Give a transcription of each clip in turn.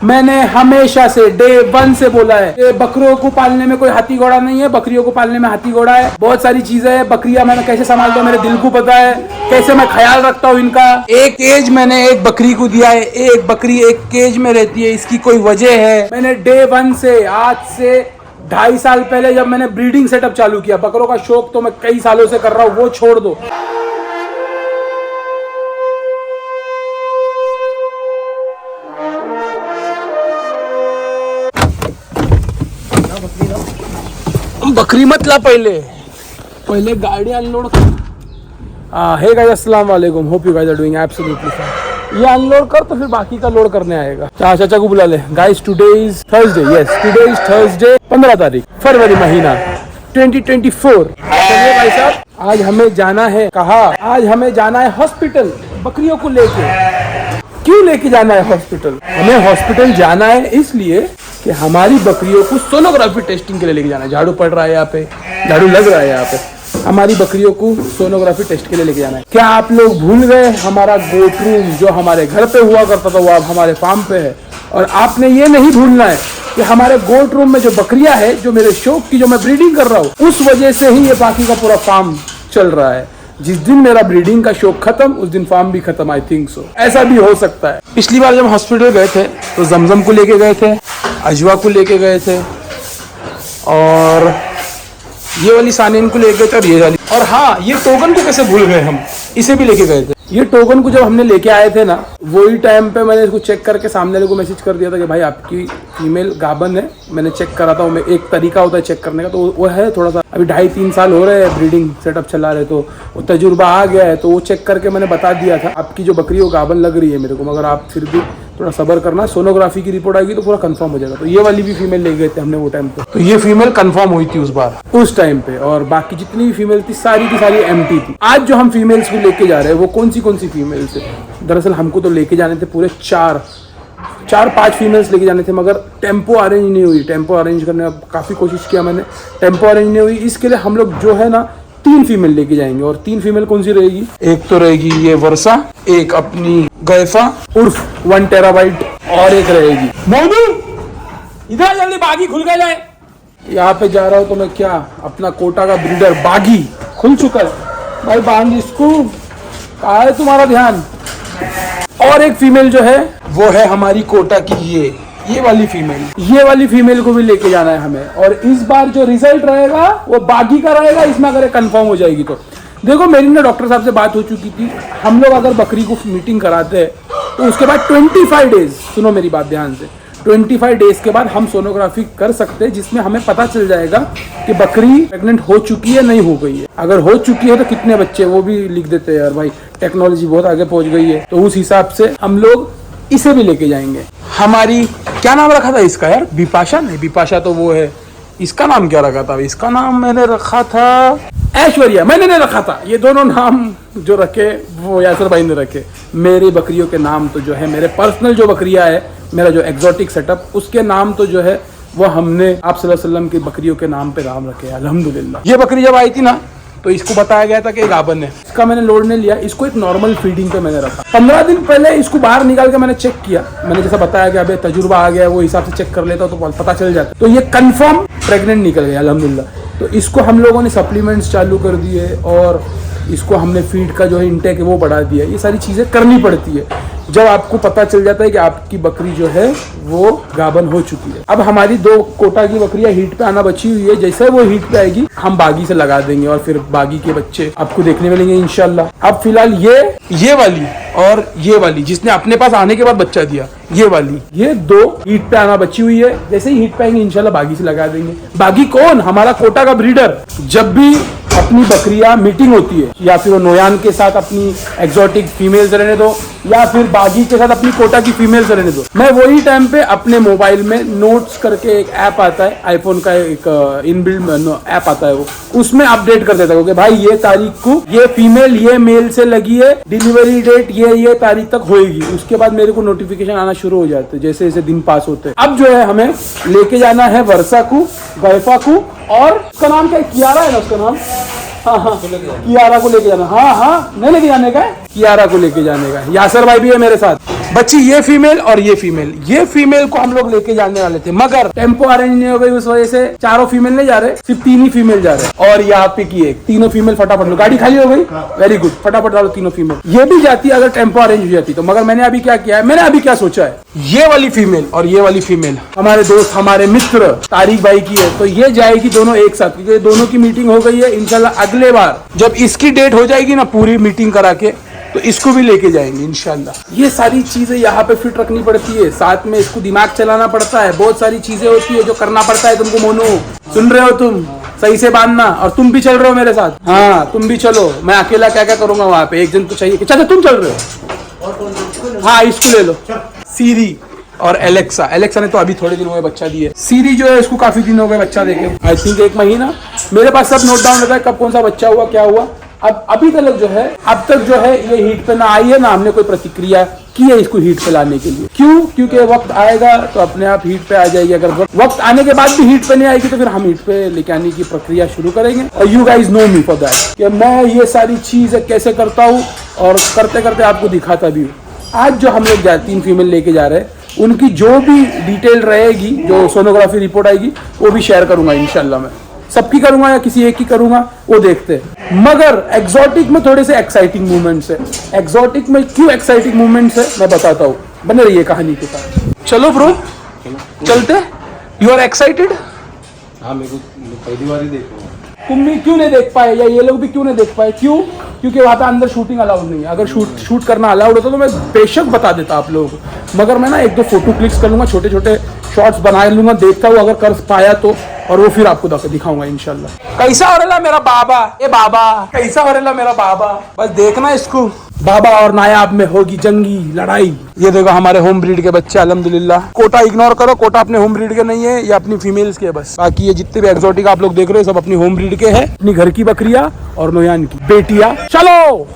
मैंने हमेशा से डे 1 से बोला है कि बकरियों को पालने में कोई हाथी घोड़ा नहीं है, बकरियों को पालने में हाथी घोड़ा है। बहुत सारी चीजें हैं, बकरियां मैंने कैसे संभालता हूँ मेरे दिल को पता है, कैसे मैं ख्याल रखता हूँ इनका। एक केज मैंने एक बकरी को दिया है, एक बकरी एक केज में रहती है, इसकी कोई वजह है। मैंने डे 1 से, आज से 2.5 साल पहले जब मैंने ब्रीडिंग सेटअप चालू किया, बकरों का शौक तो मैं कई सालों से कर रहा हूँ, वो छोड़ दो। बकरी मत ला, पहले गाड़ी अनलोड कर। हे गाइस, अस्सलाम वालेकुम, hope you guys are doing absolutely fine. ये अनलोड कर तो फिर बाकी का लोड करने आएगा। चाचा को बुला ले। Guys today is Thursday, yes today is Thursday 15 तारीख फरवरी महीना 2024। चलिए भाई साहब, आज हमें जाना है कहाँ? आज हमें जाना है हॉस्पिटल, बकरियों को लेके। क्यों लेके जाना है हॉस्पिटल? हमें हॉस्पिटल जाना है इसलिए कि हमारी बकरियों को सोनोग्राफी टेस्टिंग के लिए लेके जाना है। झाड़ू पड़ रहा है यहाँ पे, झाड़ू लग रहा है यहाँ पे। हमारी बकरियों को सोनोग्राफी टेस्ट के लिए लेके जाना है। क्या आप लोग भूल गए हमारा गोट रूम जो हमारे घर पे हुआ करता था वो अब हमारे फार्म पे है? और आपने ये नहीं भूलना है कि हमारे गोट रूम में जो बकरियां है, जो मेरे शौक की जो मैं ब्रीडिंग कर रहा हूँ, उस वजह से ही ये बाकी का पूरा फार्म चल रहा है। जिस दिन मेरा ब्रीडिंग का शौक खत्म, उस दिन फार्म भी खत्म। आई थिंक सो, ऐसा भी हो सकता है। पिछली बार जब हॉस्पिटल गए थे तो जमजम को लेके गए थे, अजवा को लेके गए थे, और ये वाली सानीन को लेके गए थे, और ये वाली, और हाँ, ये टोकन को कैसे भूल गए हम, इसे भी लेके गए थे। ये टोकन को जब हमने लेके आए थे ना, वही टाइम पे मैंने इसको चेक करके सामने वाले को मैसेज कर दिया था कि भाई आपकी फीमेल गाबन है। मैंने चेक करा था, मैं एक तरीका होता है चेक करने का, तो वो है थोड़ा सा, अभी 2.5-3 साल हो रहे हैं ब्रीडिंग सेटअप चला रहे, तो वो तजुर्बा आ गया है, तो वो चेक करके मैंने बता दिया था आपकी जो बकरी वो गाबन लग रही है मेरे को, मगर आप फिर भी थोड़ा सब्र करना, सोनोग्राफी की रिपोर्ट आएगी तो पूरा कंफर्म हो जाएगा। तो ये वाली भी फीमेल ले गए थे हमने वो टाइम पे, तो ये फीमेल कंफर्म हुई थी उस टाइम पे, और बाकी जितनी भी फीमेल थी सारी की सारी एम्प्टी थी। आज जो हम फीमेल्स को लेके जा रहे हैं वो कौन सी फीमेल्स है? दरअसल हमको तो लेके जाने थे पूरे 4-5 फीमेल्स लेके जाने थे, मगर टेम्पो अरेंज नहीं हुई। टेम्पो अरेंज करने का काफ़ी कोशिश किया मैंने, टेम्पो अरेंज नहीं हुई। इसके लिए हम लोग जो है ना 3 फीमेल लेके जाएंगे, और 3 फीमेल कौन सी रहेगी? एक तो रहेगी ये वर्षा, एक अपनी गैफा उर्फ 1 टेराबाइट, और एक रहेगी मोनू। इधर जल्दी, बागी खुल गया जाए। यहाँ पे जा रहा हूँ तो मैं क्या, अपना कोटा का ब्रीडर बागी खुल चुका है भाई, बांध इसको। कहाँ है तुम्हारा ध्यान? और एक फीमेल जो है वो है हमारी कोटा की ये वाली फीमेल को भी लेके जाना है हमें। और इस बार जो रिजल्ट रहेगा वो बागी का रहेगा, इसमें अगर कंफर्म हो जाएगी तो। देखो, मेरी ना डॉक्टर साहब से बात हो चुकी थी, हम लोग अगर बकरी को मीटिंग कराते हैं तो उसके बाद 25 डेज, सुनो मेरी बात ध्यान से, 25 डेज के बाद हम सोनोग्राफी कर सकते हैं, जिसमें हमें पता चल जाएगा कि बकरी प्रेग्नेंट हो चुकी है नहीं हो गई है। अगर हो चुकी है तो कितने बच्चे, वो भी लिख देते हैं यार भाई, टेक्नोलॉजी बहुत आगे पहुंच गई है। तो उस हिसाब से हम लोग इसे भी लेके जाएंगे। हमारी क्या नाम रखा था इसका यार? बिपाशा नहीं, बिपाशा तो वो है। इसका नाम क्या रखा था? इसका नाम मैंने रखा था ऐश्वर्या, मैंने नहीं रखा था। ये दोनों नाम जो रखे वो यासर भाई ने रखे। मेरी बकरियों के नाम तो जो है, मेरे पर्सनल जो बकरियां है, मेरा जो एग्जॉटिक सेटअप, उसके नाम तो जो है वो हमने आप सल्लल्लाहु अलैहि वसल्लम की बकरियों के नाम पे नाम रखे, अल्हम्दुलिल्लाह। ये बकरी जब आई थी ना तो इसको बताया गया था कि गाबन है। इसका मैंने लोड नहीं लिया, इसको एक नॉर्मल फीडिंग पे मैंने रखा। 15 दिन पहले इसको बाहर निकाल के मैंने चेक किया, मैंने जैसा बताया कि अबे तजुर्बा आ गया, वो हिसाब से चेक कर लेता तो पता चल जाता। तो ये कंफर्म प्रेग्नेंट निकल गया अल्हम्दुलिल्लाह। तो इसको हम लोगों ने सप्लीमेंट्स चालू कर दिए, और इसको हमने फीड का जो है इंटेक है वो बढ़ा दिया। ये सारी चीज़ें करनी पड़ती है जब आपको पता चल जाता है कि आपकी बकरी जो है वो गाबन हो चुकी है। अब हमारी 2 कोटा की बकरियां हीट पे आना बची हुई है, जैसे वो हीट पे आएगी हम बागी से लगा देंगे, और फिर बागी के बच्चे आपको देखने मिलेंगे इंशाल्लाह। अब फिलहाल ये वाली और ये वाली, जिसने अपने पास आने के बाद बच्चा दिया, ये 2 हीट पे आना बची हुई है। जैसे ही हीट पे आएंगे इंशाल्लाह बागी से लगा देंगे। बागी कौन? हमारा कोटा का ब्रीडर। जब भी अपनी बकरियां मीटिंग होती है, या फिर वो नोयान के साथ अपनी एक्सोटिक फीमेल्स रहने दो, या फिर बागी के साथ अपनी कोटा की फीमेल्स रहने दो, मैं वही टाइम पे अपने मोबाइल में नोट्स करके एक ऐप आता है, आईफोन का एक इनबिल्ट ऐप आता है, वो उसमें अपडेट कर देता हूँ कि भाई ये तारीख को ये फीमेल ये मेल से लगी है, डिलीवरी डेट ये तारीख तक होएगी। उसके बाद मेरे को नोटिफिकेशन आना शुरू हो जाते हैं जैसे जैसे दिन पास होते हैं। अब जो है हमें लेके जाना है वर्षा को, गैफा को, और उसका नाम क्या है? कियारा है ना उसका नाम? हाँ, कियारा को लेके जाना। हाँ, नहीं लेके जाने का है, कियारा को लेके जाने का। यासर भाई भी है मेरे साथ। बच्ची ये फीमेल और ये फीमेल को हम लोग लेके जाने वाले थे, मगर टेम्पो अरेंज नहीं हो गई, उस वजह से चारों फीमेल नहीं जा रहे, सिर्फ 3 ही फीमेल जा रहे। और यहाँ पे की एक तीनों फीमेल फटाफट लो, गाड़ी खाली हो गई, वेरी गुड, फटाफट डालो तीनों फीमेल। ये भी जाती अगर टेम्पो अरेंज हो जाती तो, मगर मैंने अभी क्या किया है, मैंने अभी क्या सोचा है, ये वाली फीमेल और ये वाली फीमेल हमारे दोस्त हमारे मित्र तारिक भाई की है, तो ये जाएगी दोनों एक साथ, क्योंकि दोनों की मीटिंग हो गई है। इंशाल्लाह अगले बार जब इसकी डेट हो जाएगी ना पूरी मीटिंग करा के, तो इसको भी लेके जाएंगे इंशाल्लाह। ये सारी चीजें यहाँ पे फिट रखनी पड़ती है, साथ में इसको दिमाग चलाना पड़ता है, बहुत सारी चीजें होती है जो करना पड़ता है तुमको। मोनू सुन रहे हो तुम, सही से बांधना, और तुम भी चल रहे हो मेरे साथ, हाँ तुम भी चलो, मैं अकेला क्या क्या करूंगा वहां पे, एक जन तो चाहिए। चाचा तुम चल रहे हो, हाँ इसको ले लो। सीरी और एलेक्सा ने तो अभी थोड़े दिन हुए बच्चा दिए। सीरी जो है इसको काफी दिन हो गए बच्चा देखे, आई थिंक 1 महीना। मेरे पास सब नोट डाउन रहता है कब कौन सा बच्चा हुआ क्या हुआ। अब अभी तक जो है ये हीट पे ना आई है, ना हमने कोई प्रतिक्रिया की है इसको हीट पे लाने के लिए। क्यों? क्योंकि वक्त आएगा तो अपने आप हीट पे आ जाएगी। अगर वक्त आने के बाद भी हीट पे नहीं आएगी तो फिर हम हीट पे लेके आने की प्रक्रिया शुरू करेंगे। और you guys know me for that कि मैं ये सारी चीजें कैसे करता हूँ और करते करते आपको दिखाता भी हूँ। आज जो हम लोग 3 फीमेल लेके जा रहे हैं, उनकी जो भी डिटेल रहेगी, जो सोनोग्राफी रिपोर्ट आएगी, वो भी शेयर करूंगा इंशाल्लाह। मैं सबकी करूंगा या किसी एक की करूंगा, वो देखते हैं। मगर एक्सोटिक में थोड़े से एक्साइटिंग मूवमेंट्स है। एक्सोटिक में क्यों एक्साइटिंग मूवमेंट्स है मैं बताता हूँ, बने रहिए कहानी के साथ। चलो ब्रो चलते। You are excited? हाँ, मेरे को पहली बार ही देख रहा हूँ। तुम भी क्यों नहीं देख पाए, या ये लोग भी क्यों नहीं देख पाए? क्यों? क्योंकि वहाँ पे अंदर शूटिंग अलाउड नहीं है। अगर शूट करना अलाउड होता तो मैं बेशक बता देता आप लोगों को, मगर मैं ना 1-2 फोटो क्लिक्स कर लूंगा, छोटे छोटे शॉट्स बना लूंगा, देखता हूँ अगर कर पाया तो, और वो फिर आपको दिखाऊंगा इंशाल्लाह। कैसा हो रहा मेरा बाबा, ए बाबा कैसा हो रहा मेरा बाबा, बस देखना इसको। बाबा और नायाब में होगी जंगी लड़ाई। ये देखो हमारे होम ब्रीड के बच्चे अल्हम्दुलिल्लाह। कोटा इग्नोर करो, कोटा अपने होम ब्रीड के नहीं है, ये अपनी फीमेल्स के है बस। बाकी ये जितने भी एक्सोटिक आप लोग देख रहे हो सब अपनी होम ब्रीड के हैं, अपनी घर की बकरियां और नोयान की बेटियां। चलो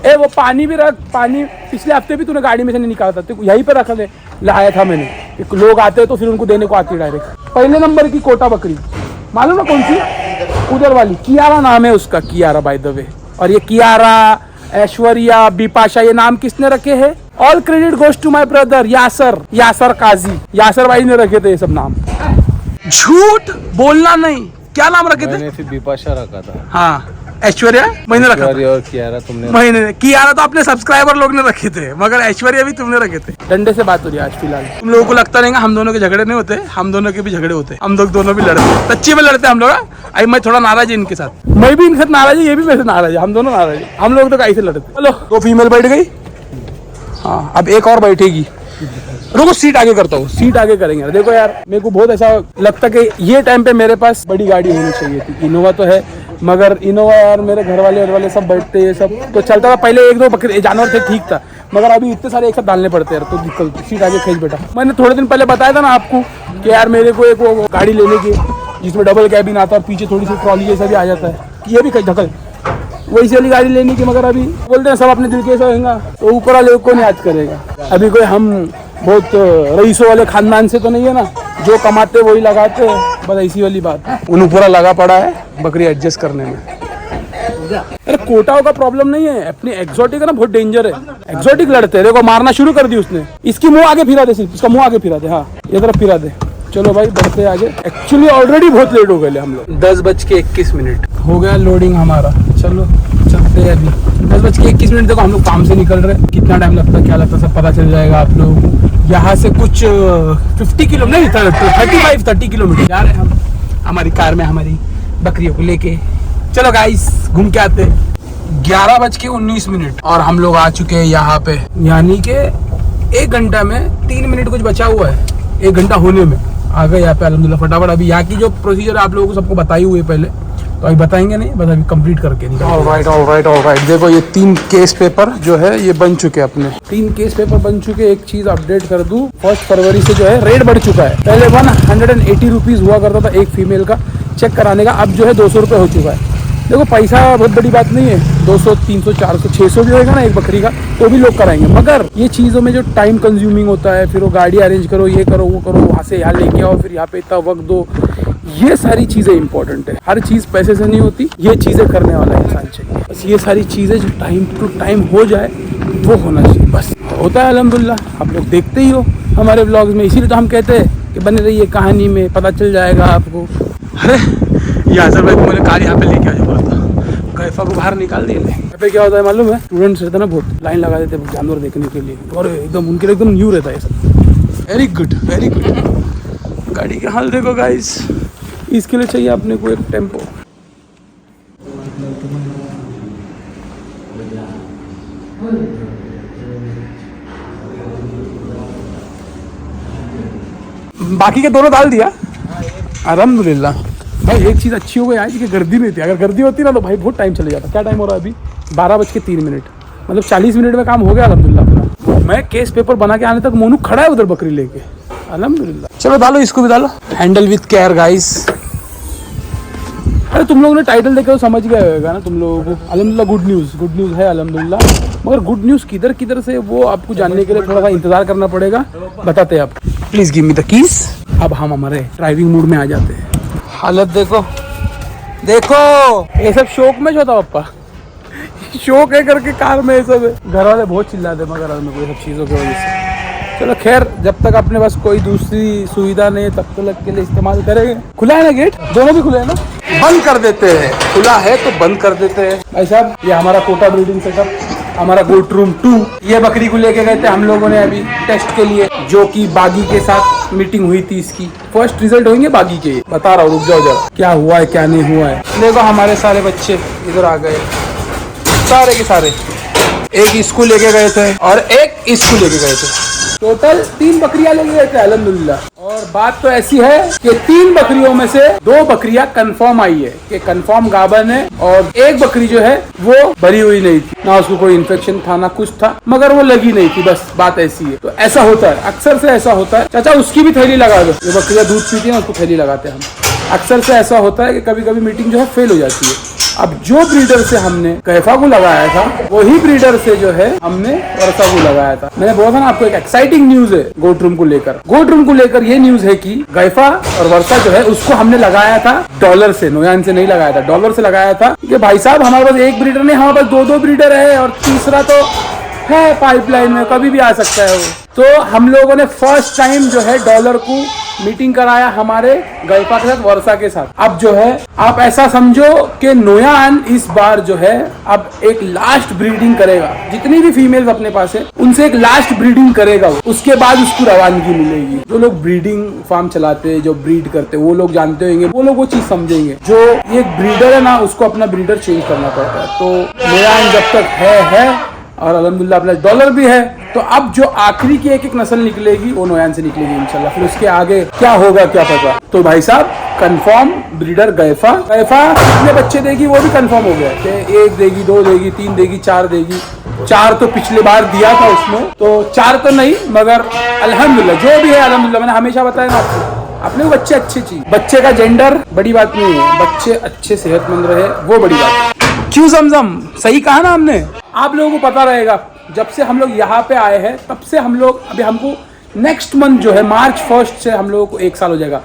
ए वो पानी भी रख, पानी पिछले हफ्ते भी तूने गाड़ी में से नहीं निकाला था, यहीं पे रखा लाया था मैंने। लोग आते हैं तो फिर उनको देने को आती है डायरेक्ट। पहले नंबर की कोटा बकरी मालूम ना कौन सी, उधर वाली कियारा नाम है उसका, कियारा बाय द वे। और ये कियारा, ऐश्वर्या, बिपाशा, ये नाम किसने रखे हैं? All credit goes to my brother Yasir Kazi. Yasir भाई ने रखे थे ये सब नाम। झूठ बोलना नहीं, क्या नाम रखे थे? मैंने सिर्फ बिपाशा रखा था। हाँ ऐश्वर्या मैंने रखा था, और कियारा तुमने। मैंने कियारा तो अपने सब्सक्राइबर लोग ने रखे थे, मगर ऐश्वर्या भी तुमने रखे थे। डंडे से बात हो रही है आज फिलहाल। तुम लोगों को लगता रहेगा हम दोनों के झगड़े नहीं होते, हम दोनों के भी झगड़े होते, हम लोग दोनों भी लड़ते, सच्ची में लड़ते हम लोग। आई मैं थोड़ा नाराज है इनके साथ, मैं भी इनके साथ नाराज है, ये भी मेरे से नाराज है, हम दोनों नाराज है। हम लोग तो कैसे लड़ते। चलो 2 फीमेल बैठ गई, हाँ अब एक और बैठेगी। रुको सीट आगे करता हूँ, सीट आगे करेंगे। देखो यार मेरे को बहुत ऐसा लगता है कि ये टाइम पे मेरे पास बड़ी गाड़ी होनी चाहिए थी। इनोवा तो है, मगर इनोवा यार मेरे घर वाले सब बैठते हैं, सब तो चलता था पहले। 1-2 बकरे जानवर थे ठीक था, मगर अभी इतने सारे एक साथ डालने पड़ते हैं यार, तो दिक्कत। सीट आगे खींच बेटा। मैंने थोड़े दिन पहले बताया था ना आपको कि यार मेरे को एक वो गाड़ी लेने की जिसमें डबल कैबिन आता है और पीछे थोड़ी सी ट्रॉली जैसा भी आ जाता है, ये भी ढकल वैसी वाली गाड़ी लेने की। मगर अभी बोलते हैं सब अपने दिल के होगा तो ऊपर वाले को नहीं याद करेगा। अभी कोई हम बहुत रईसों वाले खानदान से तो नहीं है ना, जो कमाते वही लगाते, बस ऐसी वाली बात। उन्हें पूरा लगा पड़ा है बकरी एडजस्ट करने में। अरे कोटाओं का प्रॉब्लम नहीं है, अपनी एक्सोटिक है ना बहुत डेंजर है। एक्सोटिक लड़ते हैं, देखो मारना शुरू कर दी उसने। इसकी मुंह आगे फिरा दे, सिर्फ इसका मुंह आगे फिरा दे, हाँ ये तरफ फिरा दे। चलो भाई बढ़ते आगे। एक्चुअली ऑलरेडी बहुत लेट हो गए हम लोग, 10:21 हो गया लोडिंग हमारा। चलो चलते हैं अभी। 10:21 देखो हम लोग काम से निकल रहे, कितना टाइम लगता है क्या लगता है सब पता चल जाएगा आप लोगों को। यहाँ से कुछ 50 किलो नहीं 30 किलोमीटर जा रहे हैं हम हमारी कार में, हमारी बकरियों को लेके। चलो गाइस घूम के आते। 11:19 और हम लोग आ चुके हैं यहाँ पे, यानी कि 1 घंटा में 3 मिनट कुछ बचा हुआ है, 1 घंटा होने में आ गए यहाँ पे अल्हम्दुलिल्लाह फटाफट। अभी यहाँ की जो प्रोसीजर आप लोगों को सबको बताई हुई है पहले, तो अभी बताएंगे नहीं, बस अभी कंप्लीट करके नहीं। ऑलराइट देखो ये 3 केस पेपर जो है ये बन चुके अपने, 3 केस पेपर बन चुके। एक चीज अपडेट कर दूं, 1 फरवरी से जो है रेट बढ़ चुका है। पहले 180 रुपीज हुआ करता था एक फीमेल का चेक कराने का, अब जो है 200 रुपये हो चुका है। देखो पैसा बहुत बड़ी बात नहीं है, 200, 300, 400, 600 भी होगा ना एक बकरी का तो भी लोग कराएंगे, मगर ये चीज़ों में जो टाइम कंज्यूमिंग होता है, फिर वो गाड़ी अरेंज करो, ये करो वो करो, वहाँ से यहाँ लेके आओ, फिर यहाँ पे इतना वक्त दो, ये सारी चीज़ें इंपॉर्टेंट है। हर चीज़ पैसे से नहीं होती, ये चीज़ें करने वाला इंसान चाहिए। बस ये सारी चीज़ें जो टाइम टू टाइम हो जाए वो होना चाहिए बस। होता है अल्हम्दुलिल्लाह। आप लोग देखते ही हो हमारे व्लॉग्स में, इसीलिए तो हम कहते हैं कि बने रहिए कहानी में, पता चल जाएगा आपको। अरे यासर भाई को मैंने कार यहाँ पे लेके आ जाऊँगा था, कैफा को बाहर निकाल दिए। यहाँ पे क्या होता है मालूम है, स्टूडेंट्स रहते हैं ना, बहुत लाइन लगा देते हैं जानवर देखने के लिए, और एकदम उनके लिए एकदम न्यू रहता है ये सब। Very good very good. गाड़ी के हाल देखो गाइस, इसके लिए चाहिए अपने को एक टेम्पो। बाकी के दोनों डाल दिया अल्हम्दुलिल्लाह। भाई एक चीज़ अच्छी हो गई आज कि गर्दी नहीं थी, अगर गर्दी होती ना तो भाई बहुत टाइम चले जाता। क्या टाइम हो रहा है अभी? 12:03, मतलब 40 मिनट में काम हो गया अल्हम्दुलिल्लाह पूरा। मैं केस पेपर बना के आने तक मोनू खड़ा है उधर बकरी लेके अल्हम्दुलिल्लाह। चलो डालो, इसको भी डालो। Handle with care guys. अरे तुम लोगों ने टाइटल देखे तो समझ गया होगा ना तुम लोगों को। अल्हम्दुलिल्लाह गुड न्यूज़ है अल्हम्दुलिल्लाह, मगर गुड न्यूज़ किधर से वो आपको जानने के लिए थोड़ा सा इंतज़ार करना पड़ेगा, बताते हैं आप। Please give me the keys. अब हम हमारे ड्राइविंग मूड में आ जाते हैं। हालत देखो देखो, ये सब शौक में जो था पप्पा, शौक है करके कार में ये सब है। घर वाले बहुत चिल्लाते मगर ये सब चीज़ों की वजह से। चलो खैर, जब तक अपने पास कोई दूसरी सुविधा नहीं है तब तक के लिए इस्तेमाल करेंगे। खुला है ना गेट? दोनों भी खुले हैं ना? बंद कर देते हैं, खुला है तो बंद कर देते हैं। भाई साहब ये हमारा कोटा ब्रीडिंग सेटअप, हमारा गोट रूम 2। ये बकरी को लेके गए थे हम लोगों ने अभी टेस्ट के लिए, जो कि बागी के साथ मीटिंग हुई थी। इसकी फर्स्ट रिजल्ट होंगे बागी के, बता रहा हूँ, रुक जाओ जरा क्या हुआ है क्या नहीं हुआ है। देखो हमारे सारे बच्चे इधर आ गए, सारे के सारे। एक इसको लेके गए थे और एक इसको लेके गए थे। टोटल 3 बकरियां लेके गए थे अल्हम्दुलिल्लाह। और बात तो ऐसी है कि 3 बकरियों में से 2 बकरियां कंफर्म आई है कि कंफर्म गाभन है, और एक बकरी जो है वो भरी हुई नहीं थी, ना उसको कोई इन्फेक्शन था ना कुछ था, मगर वो लगी नहीं थी। बस बात ऐसी है। तो ऐसा होता है, अक्सर से ऐसा होता है। चाचा उसकी भी थैली लगा दो, जो बकरियां दूध पीती है ना उसको थैली लगाते हैं हम। अक्सर से ऐसा होता है कि कभी कभी मीटिंग जो है फेल हो जाती है। अब जो ब्रीडर से हमने कैफा को लगाया था वही ब्रीडर से जो है हमने वर्षा को लगाया था। मैंने बोला था ना आपको, एक एक्साइटिंग न्यूज है गोट रूम को लेकर। गोट रूम को लेकर ये न्यूज है कि कैफा और वर्षा जो है उसको हमने लगाया था डॉलर से, नोयान से नहीं लगाया था, डॉलर से लगाया था। कि भाई साहब हमारे पास एक ब्रीडर नहीं, हमारे पास 2 ब्रीडर है और तीसरा तो है पाइपलाइन में, कभी भी आ सकता है वो। तो हम लोगों ने फर्स्ट टाइम जो है डॉलर को मीटिंग कराया हमारे गैफा के साथ, वर्षा के साथ। अब जो है आप ऐसा समझो कि नोयान इस बार जो है अब एक लास्ट ब्रीडिंग करेगा। जितनी भी फीमेल्स अपने पास है उनसे एक लास्ट ब्रीडिंग करेगा, उसके बाद उसको रवानगी मिलेगी। जो लोग ब्रीडिंग फार्म चलाते हैं, जो ब्रीड करते हैं, वो लोग जानते होंगे, वो लोग वो चीज समझेंगे। जो एक ब्रीडर है ना, उसको अपना ब्रीडर चेंज करना पड़ता है। तो नोयान जब तक है और अल्हम्दुलिल्लाह अपना डॉलर भी है, तो अब जो आखिरी की एक नस्ल निकलेगी वो नोयान से निकलेगी इंशाल्लाह। फिर उसके आगे क्या होगा क्या पता। तो भाई साहब कंफर्म ब्रीडर गैफा कितने बच्चे देगी वो भी कंफर्म हो गया कि 1 देगी, 2 देगी, 3 देगी, 4 देगी। 4 तो पिछले बार दिया था उसने, तो 4 तो नहीं, मगर अल्हम्दुलिल्लाह जो भी है अल्हम्दुलिल्लाह। मैंने हमेशा बताया ना आपको, अपने को बच्चे अच्छे चाहिए। बच्चे का जेंडर बड़ी बात नहीं है, बच्चे अच्छे सेहतमंद रहे वो बड़ी बात है। क्यों जमजम सही कहा ना हमने। आप लोगों को पता रहेगा, जब से हम लोग यहाँ पे आए हैं तब से हम लोग, अभी हमको नेक्स्ट मंथ जो है March 1 से हम लोगों को 1 साल हो जाएगा।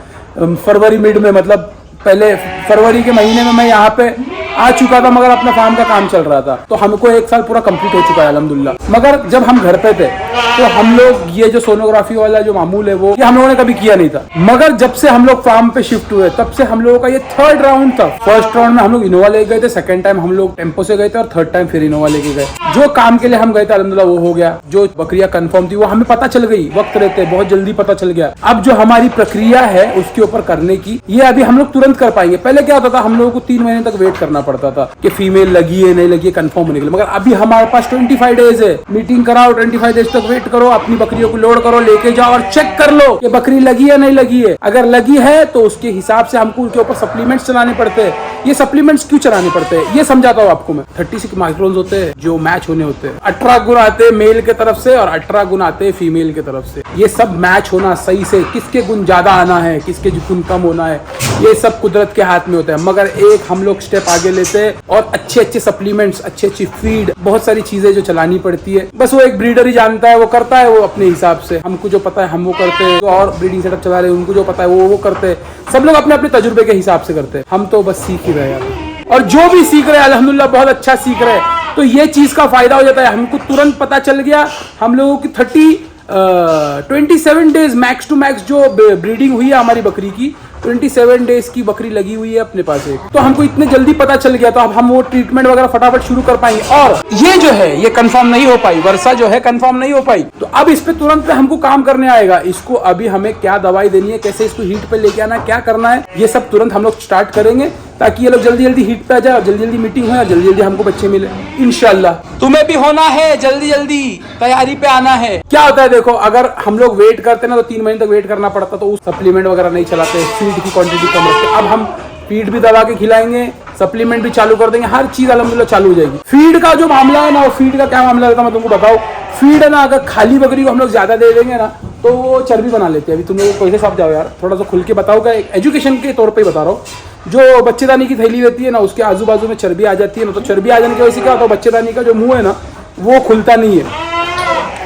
फरवरी मिड में, मतलब पहले फरवरी के महीने में मैं यहाँ पे आ चुका था, मगर अपना फार्म का काम चल रहा था, तो हमको 1 साल पूरा कंप्लीट हो चुका है अल्हम्दुलिल्लाह। मगर जब हम घर पे थे तो हम लोग ये जो सोनोग्राफी वाला जो मामूल है वो ये हम लोगों ने कभी किया नहीं था। मगर जब से हम लोग फार्म पे शिफ्ट हुए तब से हम लोगों का ये 3rd राउंड था। फर्स्ट राउंड में हम लोग इनोवा ले गए थे, सेकंड टाइम हम लोग टेम्पो से गए थे, और 3rd टाइम फिर इनोवा लेके गए। जो काम के लिए हम गए थे अल्हम्दुलिल्लाह वो हो गया। जो बकरियां कंफर्म थी वो हमें पता चल गई, वक्त रहते बहुत जल्दी पता चल गया। अब जो हमारी प्रक्रिया है उसके ऊपर करने की, ये अभी हम लोग तुरंत कर पाएंगे। पहले क्या होता था, हम लोगों को 3 महीने तक वेट करना पड़ता था कि फीमेल लगी है नहीं लगी है कंफर्म होने के लिए। मगर अभी हमारे पास 25 डेज है, मीटिंग कराओ, 25 डेज तक वेट करो, अपनी बकरियों को लोड करो, लेके जाओ और चेक कर लो कि बकरी लगी है नहीं लगी है। अगर लगी है तो उसके हिसाब से हमको उनके ऊपर सप्लीमेंट्स चलाने पड़ते हैं। ये सप्लीमेंट्स क्यों चलाने पड़ते हैं ये समझाता हूँ आपको मैं। 36 माइक्रोन्स होते हैं जो मैच होने होते हैं। 18 गुण आते हैं मेल के तरफ से और 18 गुण आते हैं फीमेल के तरफ से। ये सब मैच होना सही से, किसके गुण ज्यादा आना है, किसके गुण कम होना है, ये सब कुदरत के हाथ में होता है। मगर एक हम लोग स्टेप आगे लेते हैं और अच्छे सप्लीमेंट्स, अच्छी फीड, बहुत सारी चीजें जो चलानी पड़ती है। बस वो एक ब्रीडर ही जानता है, वो करता है वो अपने हिसाब से। हमको जो पता है हम वो करते हैं, तो और ब्रीडिंग सेटअप चला रहे हैं उनको जो पता है वो करते हैं। सब लोग अपने अपने तजुर्बे के हिसाब से करते हैं, हम तो बस सीख ही रहे हैं। और जो भी सीख रहे हैं अल्हम्दुलिल्लाह बहुत अच्छा सीख रहे हैं। तो ये चीज का फायदा हो जाता है, हमको तुरंत पता चल गया। हम लोगों की 27 डेज मैक्स टू मैक्स जो ब्रीडिंग हुई है हमारी बकरी की, 27 डेज की बकरी लगी हुई है अपने पास एक, तो हमको इतने जल्दी पता चल गया, तो अब हम वो ट्रीटमेंट वगैरह फटाफट शुरू कर पाएंगे। और ये जो है ये कंफर्म नहीं हो पाई, वर्षा जो है कंफर्म नहीं हो पाई, तो अब इस पे तुरंत पे हमको काम करने आएगा। इसको अभी हमें क्या दवाई देनी है, कैसे इसको हीट पे लेके आना है, क्या करना है, ये सब तुरंत हम लोग स्टार्ट करेंगे, ताकि ये लोग जल्दी जल्दी हीट पे आ जाए, जल्दी जल्दी मीटिंग हो, जल्दी जल्दी हमको बच्चे मिले इंशाल्लाह। तुम्हें भी होना है, जल्दी जल्दी तैयारी पे आना है। क्या होता है देखो, अगर हम लोग वेट करते ना तो 3 महीने तक वेट करना पड़ता, तो उस सप्लीमेंट वगैरह नहीं चलाते, फीड की क्वांटिटी कम रखते। अब हम फीड भी दबा के खिलाएंगे, सप्लीमेंट भी चालू कर देंगे, हर चीज अल्हम्दुलिल्लाह चालू हो जाएगी। फीड का जो मामला है ना, और फीड का क्या मामला रहता है मैं तुमको बताऊं। फीड है ना, अगर खाली बकरी को हम लोग ज्यादा दे देंगे ना तो वो चर्बी बना लेते हैं। अभी तुम लोग कैसे समझ जाओ यार, थोड़ा सा खुल के बताओ, एक एजुकेशन के तौर पर ही बता रहा हूँ। जो बच्चेदानी की थैली रहती है ना, उसके आजू बाजू में चर्बी आ जाती है ना, तो चर्बी आ जाने की वजह से क्या होता है, बच्चेदानी का जो मुंह है ना वो खुलता नहीं है।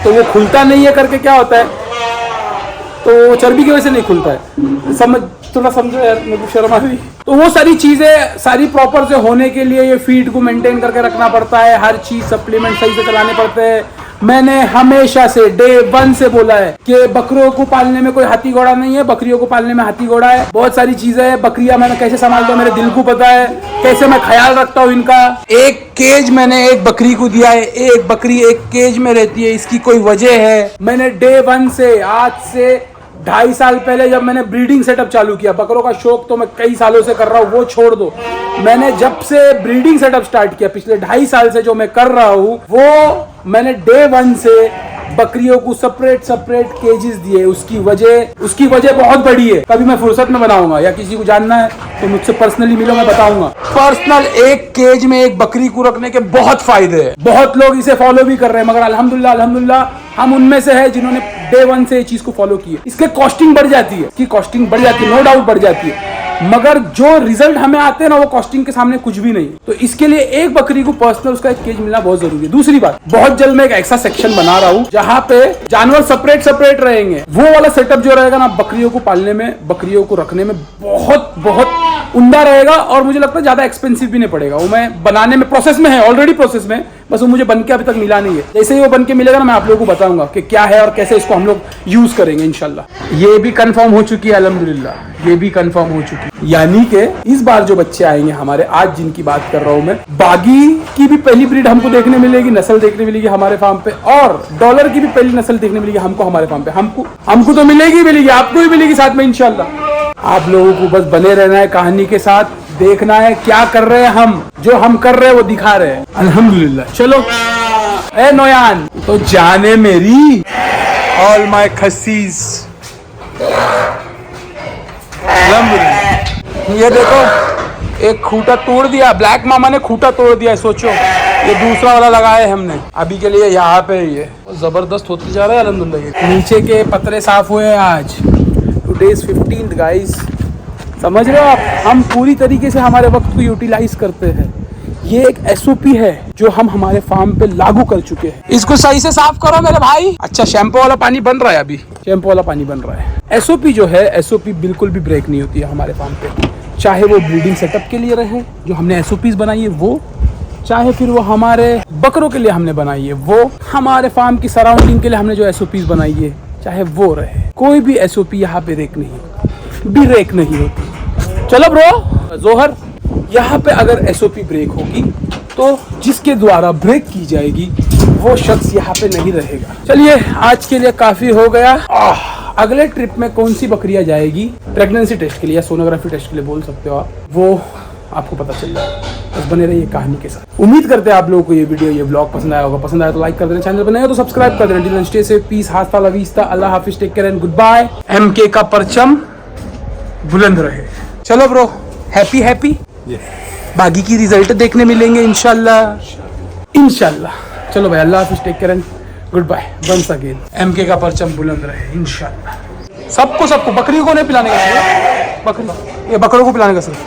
तो वो खुलता नहीं है करके क्या होता है, तो चर्बी की वजह से नहीं खुलता है। समझ, थोड़ा समझो यार, मेरे को शर्म आ रही। तो वो सारी चीजें सारी प्रॉपर से होने के लिए ये फीड को मेंटेन करके रखना पड़ता है, हर चीज सप्लीमेंट सही से चलाने पड़ते हैं। मैंने हमेशा से डे 1 से बोला है कि बकरियों को पालने में कोई हाथी घोड़ा नहीं है, बकरियों को पालने में हाथी घोड़ा है। बहुत सारी चीजें हैं, बकरियां मैंने कैसे संभालता हूँ मेरे दिल को पता है, कैसे मैं ख्याल रखता हूँ इनका। एक केज मैंने एक बकरी को दिया है, एक बकरी एक केज में रहती है, इसकी कोई वजह है। मैंने डे 1 से, आज से 2.5 साल पहले जब मैंने ब्रीडिंग सेटअप चालू किया, बकरों का शौक तो मैं कई सालों से कर रहा हूँ, वो छोड़ दो। मैंने जब से ब्रीडिंग सेटअप स्टार्ट किया, पिछले 2.5 साल से जो मैं कर रहा हूँ, वो मैंने डे 1 से बकरियों को सेपरेट केजेस दिए। उसकी वजह बहुत बड़ी है, कभी मैं फुर्सत में बनाऊंगा, या किसी को जानना है तो मुझसे पर्सनली मिलो, मैं बताऊंगा। पर्सनल एक केज में एक बकरी को रखने के बहुत फायदे हैं, बहुत लोग इसे फॉलो भी कर रहे हैं, मगर अल्हम्दुलिल्लाह हम उनमें से है जिन्होंने डे 1 से ये चीज को फॉलो की है। इसके कॉस्टिंग बढ़ जाती है, इसकी कॉस्टिंग बढ़ जाती है, नो डाउट बढ़ जाती है, मगर जो रिजल्ट हमें आते हैं ना वो कॉस्टिंग के सामने कुछ भी नहीं। तो इसके लिए एक बकरी को पर्सनल उसका एक केज मिलना बहुत जरूरी है। दूसरी बात, बहुत जल्द मैं एक ऐसा सेक्शन बना रहा हूँ जहाँ पे जानवर सेपरेट रहेंगे। वो वाला सेटअप जो रहेगा ना, बकरियों को पालने में, बकरियों को रखने में बहुत उम्दा रहेगा, और मुझे लगता है ज्यादा एक्सपेंसिव भी नहीं पड़ेगा। वो मैं बनाने में प्रोसेस में है, ऑलरेडी प्रोसेस में, बस वो मुझे बन के अभी तक मिला नहीं है। जैसे ही वो बन के मिलेगा ना, मैं आप लोगों को बताऊंगा कि क्या है और कैसे इसको हम लोग यूज करेंगे इंशाल्लाह। ये भी कंफर्म हो चुकी है अल्हम्दुलिल्लाह, ये भी कंफर्म हो चुकी है। यानी कि इस बार जो बच्चे आएंगे हमारे, आज जिनकी बात कर रहा हूं मैं, बागी की भी पहली ब्रीड हमको देखने मिलेगी, नस्ल देखने मिलेगी हमारे फार्म पे, और डॉलर की भी पहली नस्ल देखने मिलेगी हमको हमारे फार्म पे। हमको तो मिलेगी, आपको भी मिलेगी साथ में इंशाल्लाह। आप लोगों को बस बने रहना है कहानी के साथ, देखना है क्या कर रहे हैं हम, जो हम कर रहे हैं वो दिखा रहे हैं अल्हम्दुलिल्लाह। चलो ए नोयान, तो जाने मेरी ऑल माय खसीस, अल्हम्दुलिल्लाह। ये देखो एक खूंटा तोड़ दिया, ब्लैक मामा ने खूंटा तोड़ दिया है, सोचो। ये दूसरा वाला लगाया है हमने अभी के लिए यहाँ पे। ये जबरदस्त होती जा रहा है अल्हम्दुलिल्लाह। नीचे के पतरे साफ हुए आज। टुडे इज 15th गाइस, समझ रहे हो आप, हम पूरी तरीके से हमारे वक्त को यूटिलाइज करते हैं। ये एक एसओपी है जो हम हमारे फार्म पे लागू कर चुके हैं। इसको सही से साफ करो मेरे भाई। अच्छा, शैम्पू वाला पानी बन रहा है, अभी शैम्पू वाला पानी बन रहा है। एसओपी जो है, एसओपी बिल्कुल भी ब्रेक नहीं होती है हमारे फार्म पे, चाहे वो ब्रीडिंग सेटअप के लिए रहे जो हमने एसओपीज बनाई है वो, चाहे फिर वो हमारे बकरों के लिए हमने बनाई है वो, हमारे फार्म की सराउंडिंग के लिए हमने जो एसओपीज बनाई है चाहे वो रहे, कोई भी एसओपी यहाँ पे ब्रेक नहीं होती। चलो ब्रो जोहर, यहाँ पे अगर एसओपी ब्रेक होगी तो जिसके द्वारा ब्रेक की जाएगी वो शख्स यहाँ पे नहीं रहेगा। चलिए आज के लिए काफी हो गया। अगले ट्रिप में कौन सी बकरियां जाएगी प्रेगनेंसी टेस्ट के लिए या सोनोग्राफी टेस्ट के लिए बोल सकते हो आप, वो आपको पता चल जाएगा। बस बने रहिए कहानी के साथ। उम्मीद करते हैं आप लोगों को ये वीडियो, ये ब्लॉग पसंद आया होगा। पसंद आया तो लाइक कर देना, चैनल पर नए हो तो सब्सक्राइब कर देना। Stay safe, peace, hasta la vista, अल्लाह हाफिज, take care and goodbye. MK का परचम बुलंद रहे। चलो ब्रो, हैप्पी बागी की रिजल्ट देखने मिलेंगे इंशाल्लाह। चलो भाई, अल्लाह हाफिज, take care and goodbye once again. MK का परचम बुलंद रहे इंशाल्लाह। सबको बकरी को नहीं पिलाने का सिर्फ, बकरी, ये बकरों को पिलाने का सिर्फ।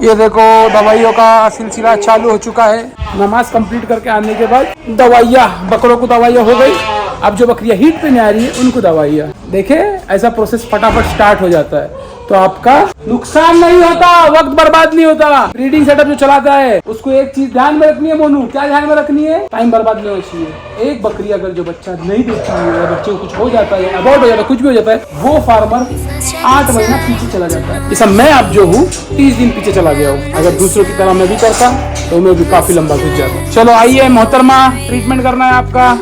ये देखो दवाइयों का सिलसिला चालू हो चुका है। नमाज कंप्लीट करके आने के बाद दवाइयाँ, बकरों को दवाइयाँ हो गई। अब जो बकरियां हीट पे नहीं आ रही है उनको दवाइयाँ। देखे ऐसा प्रोसेस फटाफट स्टार्ट हो जाता है, तो आपका नुकसान नहीं होता, वक्त बर्बाद नहीं होता। ब्रीडिंग सेटअप जो चलाता है उसको एक चीज ध्यान में रखनी है मोनू, क्या ध्यान में रखनी है? टाइम बर्बाद नहीं होना चाहिए। एक बकरी अगर जो बच्चा नहीं देती है या बच्चे को कुछ हो जाता है, अबॉर्ट हो जाता है, कुछ भी हो जाता है, वो फार्मर 8 महीना पीछे चला जाता है। जैसा मैं अब जो हूँ 30 दिन पीछे चला गया हूँ। अगर दूसरों की तरह मैं भी करता तो मैं भी काफी लंबा खिंच जाता। चलो आइए मोहतरमा, ट्रीटमेंट करना है आपका।